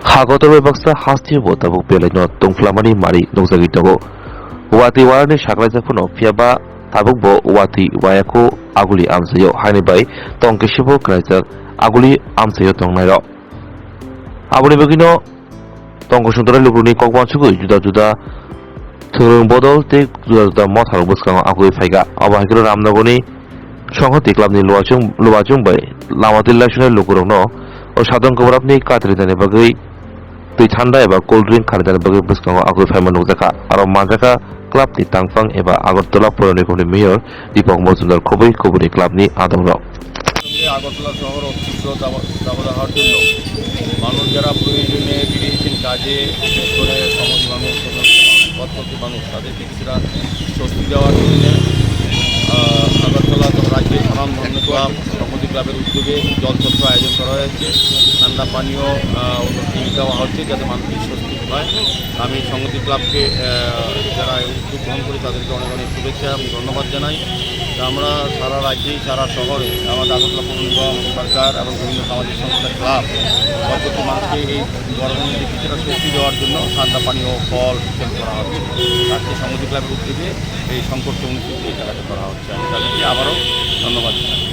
Hagotor baksa hasti bota buk pelino tongflamani mari nongjagi tongo. Wati warani saklai phuno phiaba tabuk bo wati wayako aguli amsayo haini bai tongkesibo kraijak aguli amsayo tongnairo. Aboni begino tongkosundara lubruni kokwansugui juda-juda thurung bodol te juda-juda mothar buskango agui phaiga. Abahikro Ramnagoni সংহতি ক্লাবনি লুবাচুং bai লামাতিল্লা শুনে লোকরনো ও সাধারণ কবরাবনি কাতরিদানি বাগৈ tui thanda eba cold drink kharijani bagui bwskango agui phaima nugjaka aro manjaka clubni tangfang eba Agartala Purani Nigamni mayor Deepak Majumdar khobui clubni adongrok Agartala শহর অতিরিক্ত দাবদাহর জন্য মানুষ যারা প্রয়োজনে বেরিয়েছেন কাজে, বিশেষ করে সমাজী মানুষ, পথপথী মানুষ, তাদের কিছুটা স্বস্তি দেওয়ার জন্য আগরতলা রাজ্যের সাধারণ ধর্ম ক্লাব সমিতি ক্লাবের উদ্যোগে জলছত্র আয়োজন করা হয়েছে। ঠান্ডা পানীয় কিনে দেওয়া হচ্ছে যাতে মানুষের স্বস্তি হয়। আমি সংহতি ক্লাবকে যারা উদ্যোগ গ্রহণ করি তাদেরকে অনেক অনেক শুভেচ্ছা এবং ধন্যবাদ জানাই। আমরা সারা রাজ্যেই সারা শহরে আমাদের আগরতলা পৌর নিগম, সরকার এবং বিভিন্ন সামাজিক সংস্থার ক্লাব পদ্ধতি মানুষকে এই গরমের মধ্যে কিছুটা স্বস্তি দেওয়ার জন্য ঠান্ডা পানীয় ফল ক্যাম্প করা হচ্ছে। রাজ্যের সংহতি ক্লাবের উদ্যোগে এই সংকট কর্মসূচি এই জায়গাতে করা হচ্ছে। আমি তাদেরকে আবারও ধন্যবাদ জানাই।